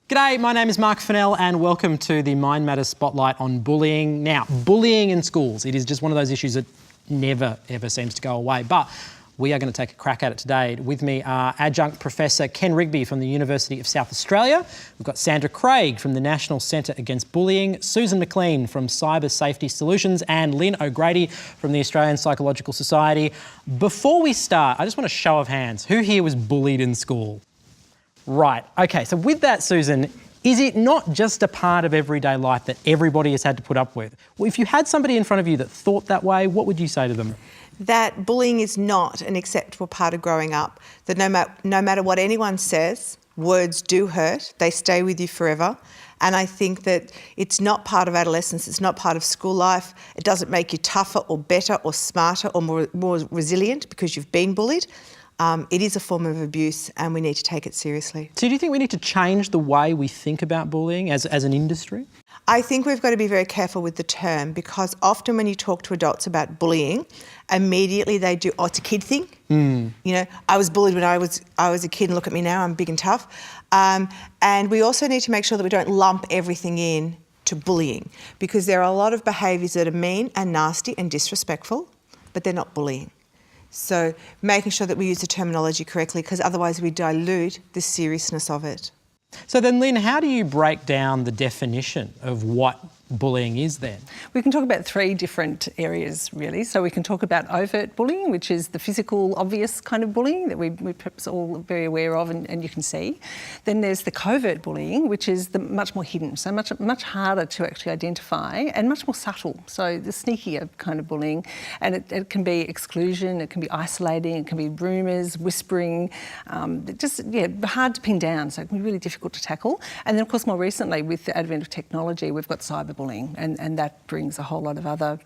G'day, my name is Mark Fennell and welcome to the MindMatters Spotlight on bullying. Now, bullying in schools, it is just one of those issues that never, ever seems to go away, but we are going to take a crack at it today. With me are Adjunct Professor Ken Rigby from the University of South Australia. We've got Sandra Craig from the National Centre Against Bullying, Susan McLean from Cyber Safety Solutions and Lyn O'Grady from the Australian Psychological Society. Before we start, I just want a show of hands. Who here was bullied in school? Right, okay, so with that, Susan, is it not just a part of everyday life that everybody has had to put up with? Well, if you had somebody in front of you that thought that way, what would you say to them? That bullying is not an acceptable part of growing up. That no matter what anyone says, words do hurt. They stay with you forever. And I think that it's not part of adolescence. It's not part of school life. It doesn't make you tougher or better or smarter or more resilient because you've been bullied. It is a form of abuse and we need to take it seriously. So do you think we need to change the way we think about bullying as an industry? I think we've got to be very careful with the term because often when you talk to adults about bullying, immediately they do, oh, it's a kid thing. You know, I was bullied when I was a kid and look at me now, I'm big and tough. And we also need to make sure that we don't lump everything in to bullying because there are a lot of behaviours that are mean and nasty and disrespectful, but they're not bullying. So making sure that we use the terminology correctly because otherwise we dilute the seriousness of it. So then, Lyn, how do you break down the definition of what bullying is then? We can talk about three different areas really. So we can talk about overt bullying, which is the physical, obvious kind of bullying that we're perhaps all very aware of and you can see. Then there's the covert bullying, which is the much more hidden, so much harder to actually identify and much more subtle. So the sneakier kind of bullying, and it can be exclusion, it can be isolating, it can be rumours, whispering, hard to pin down. So it can be really difficult to tackle. And then of course more recently with the advent of technology, we've got cyberbullying, and that brings a whole lot of other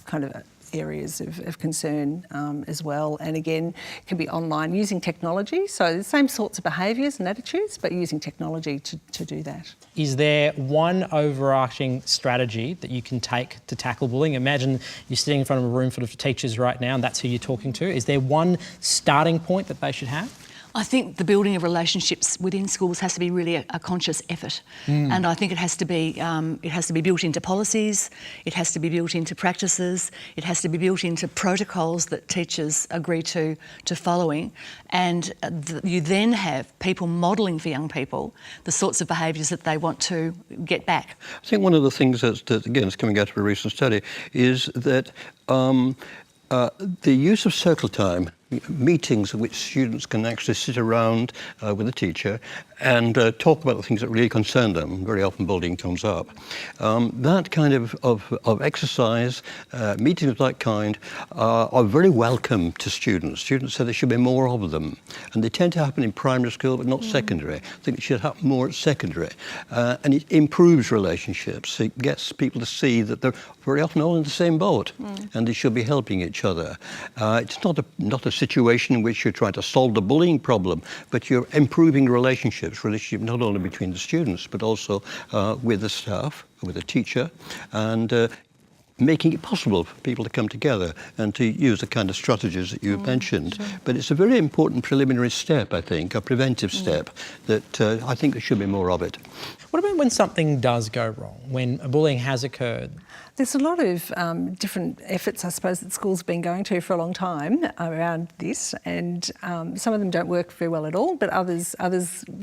kind of areas of concern as well. And again, it can be online using technology, so the same sorts of behaviours and attitudes, but using technology to do that. Is there one overarching strategy that you can take to tackle bullying? Imagine you're sitting in front of a room full of teachers right now and that's who you're talking to. Is there one starting point that they should have? I think the building of relationships within schools has to be really a conscious effort, and I think it has to be built into policies, it has to be built into practices, it has to be built into protocols that teachers agree to following, and you then have people modelling for young people the sorts of behaviours that they want to get back. I think one of the things that again is coming out of a recent study is that the use of circle time, meetings in which students can actually sit around with a teacher and talk about the things that really concern them. Very often bullying comes up. That kind of exercise, meetings of that kind, are very welcome to students. Students say there should be more of them. And they tend to happen in primary school, but not secondary. I think it should happen more at secondary. And it improves relationships. It gets people to see that they're very often all in the same boat and they should be helping each other. It's not a situation in which you're trying to solve the bullying problem, but you're improving relationships not only between the students, but also with the staff, with the teacher, and making it possible for people to come together and to use the kind of strategies that you've mentioned. Sure. But it's a very important preliminary step, I think, a preventive step, that I think there should be more of it. What about when something does go wrong, when bullying has occurred? There's a lot of different efforts, I suppose, that schools have been going to for a long time around this, and some of them don't work very well at all, but others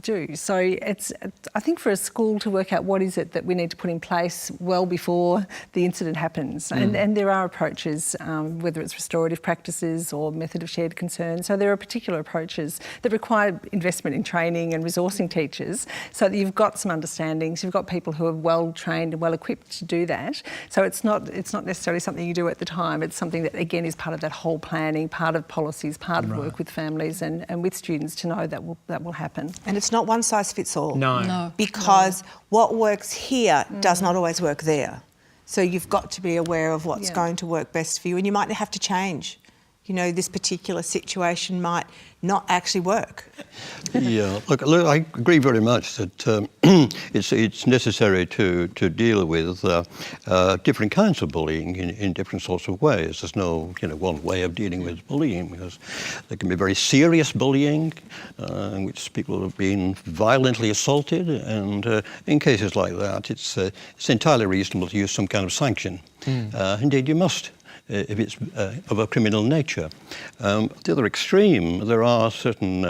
do. So I think for a school to work out what is it that we need to put in place well before the incident happens, and there are approaches, whether it's restorative practices or method of shared concern. So there are particular approaches that require investment in training and resourcing teachers, so that you've got some understandings, you've got people who are well trained and well equipped to do that. So it's not necessarily something you do at the time. It's something that, again, is part of that whole planning, part of policies, part of work with families and with students to know that will happen. And it's not one size fits all. No. Because what works here does not always work there. So you've got to be aware of what's going to work best for you, and you might have to change you know, this particular situation might not actually work. Yeah, look, I agree very much that it's necessary to deal with different kinds of bullying in different sorts of ways. There's no, one way of dealing with bullying, because there can be very serious bullying in which people have been violently assaulted, and in cases like that, it's entirely reasonable to use some kind of sanction. Indeed, you must, if it's of a criminal nature. The other extreme, there are certain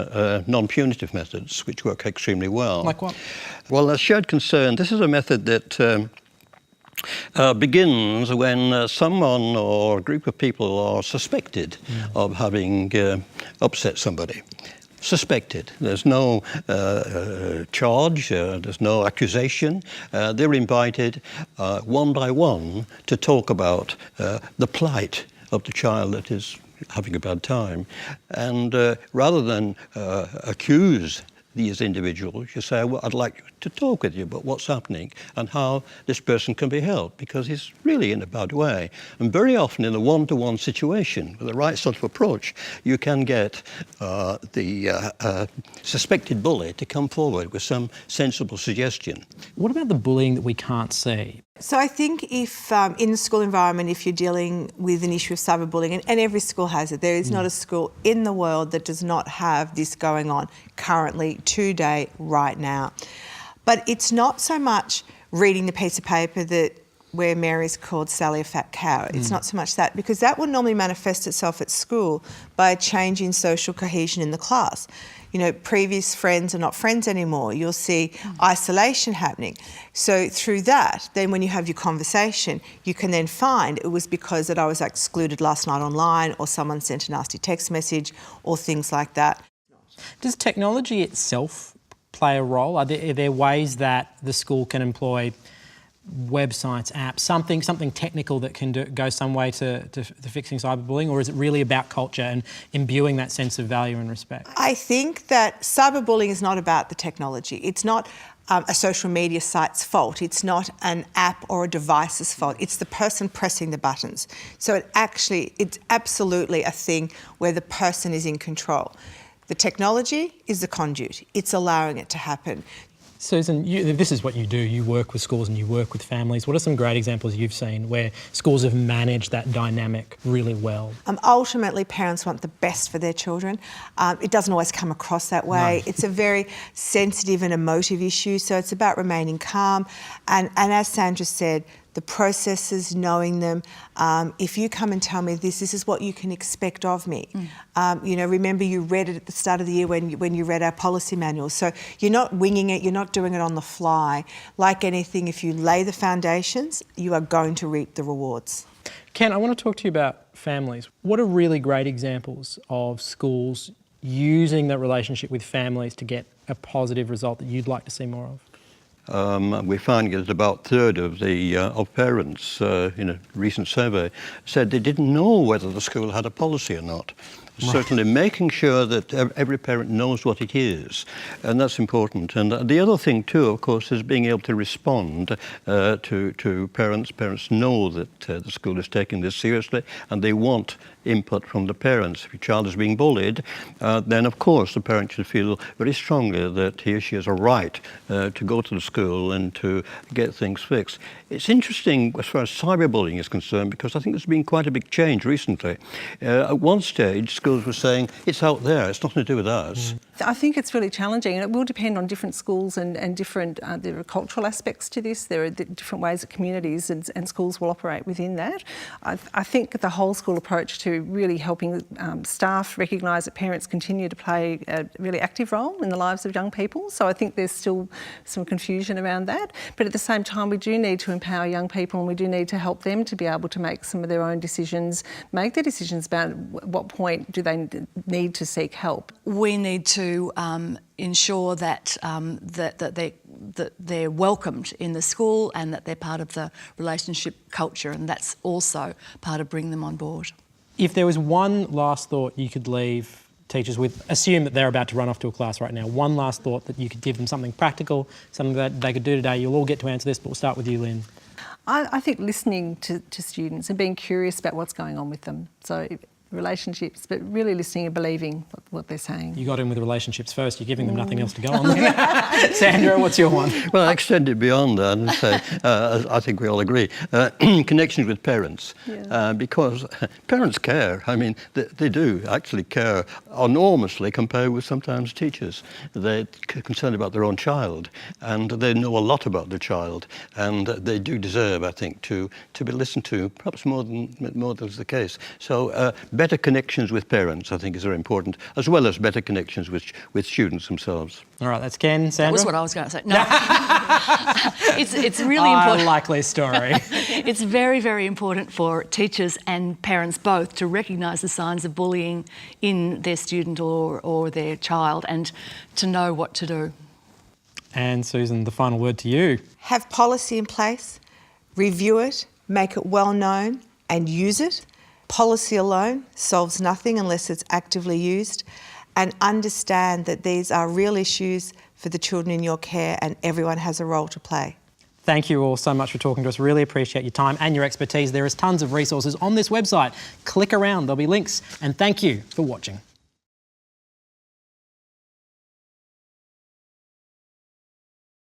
non-punitive methods which work extremely well. Like what? Well, a shared concern, this is a method that begins when someone or a group of people are suspected of having upset somebody. Suspected. There's no charge, there's no accusation. They're invited one by one to talk about the plight of the child that is having a bad time. And rather than accuse these individuals, you say, well, I'd like to talk with you about what's happening and how this person can be helped, because he's really in a bad way. And very often in a one-to-one situation, with the right sort of approach, you can get the suspected bully to come forward with some sensible suggestion. What about the bullying that we can't see? So I think if in the school environment, if you're dealing with an issue of cyberbullying, and every school has it, there is not a school in the world that does not have this going on currently, today, right now. But it's not so much reading the piece of paper where Mary's called Sally a fat cow. It's not so much that, because that will normally manifest itself at school by a change in social cohesion in the class. Previous friends are not friends anymore. You'll see isolation happening. So through that, then when you have your conversation, you can then find it was because that I was excluded last night online, or someone sent a nasty text message, or things like that. Does technology itself play a role? Are there ways that the school can employ websites, apps, something technical that can go some way to fixing cyberbullying, or is it really about culture and imbuing that sense of value and respect? I think that cyberbullying is not about the technology. It's not a social media site's fault. It's not an app or a device's fault. It's the person pressing the buttons. So it's absolutely a thing where the person is in control. The technology is the conduit. It's allowing it to happen. Susan, this is what you do. You work with schools and you work with families. What are some great examples you've seen where schools have managed that dynamic really well? Ultimately, parents want the best for their children. It doesn't always come across that way. No. It's a very sensitive and emotive issue, so it's about remaining calm. And as Sandra said, the processes, knowing them. If you come and tell me this is what you can expect of me. Remember you read it at the start of the year when you read our policy manual. So you're not winging it, you're not doing it on the fly. Like anything, if you lay the foundations, you are going to reap the rewards. Ken, I want to talk to you about families. What are really great examples of schools using that relationship with families to get a positive result that you'd like to see more of? We find that about a third of parents in a recent survey said they didn't know whether the school had a policy or not. Right. Certainly making sure that every parent knows what it is, and that's important. And the other thing too, of course, is being able to respond to parents. Parents know that the school is taking this seriously and they want input from the parents. If your child is being bullied, then of course the parent should feel very strongly that he or she has a right to go to the school and to get things fixed. It's interesting as far as cyberbullying is concerned, because I think there's been quite a big change recently. At one stage, schools were saying, it's out there, it's nothing to do with us. I think it's really challenging, and it will depend on different schools and different, there are cultural aspects to this. There are different ways that communities and schools will operate within that. I think the whole school approach to really helping staff recognise that parents continue to play a really active role in the lives of young people. So I think there's still some confusion around that. But at the same time, we do need to empower young people, and we do need to help them to be able to make some of their own decisions, make their decisions about what point do they need to seek help. We need to ensure that that they're welcomed in the school and that they're part of the relationship culture, and that's also part of bringing them on board. If there was one last thought you could leave teachers with, assume that they're about to run off to a class right now, one last thought that you could give them, something practical, something that they could do today. You'll all get to answer this, but we'll start with you, Lyn. I think listening to students and being curious about what's going on with them. So relationships, but really listening and believing what they're saying. You got in with relationships first. You're giving them nothing else to go on. Sandra, what's your one? Well, I extend it beyond that and say, I think we all agree, connections with parents, because parents care. I mean, they do actually care enormously compared with sometimes teachers. They're concerned about their own child, and they know a lot about their child, and they do deserve, I think, to be listened to, perhaps more than is the case. So better connections with parents, I think, is very important, as well as better connections with students themselves. All right, that's Ken. Sandra? That was what I was going to say. No, it's really important. Likely story. It's very, very important for teachers and parents both to recognise the signs of bullying in their student or their child and to know what to do. And Susan, the final word to you. Have policy in place, review it, make it well known and use it. Policy alone solves nothing unless it's actively used, and understand that these are real issues for the children in your care and everyone has a role to play. Thank you all so much for talking to us. Really appreciate your time and your expertise. There is tons of resources on this website. Click around, there'll be links. And thank you for watching.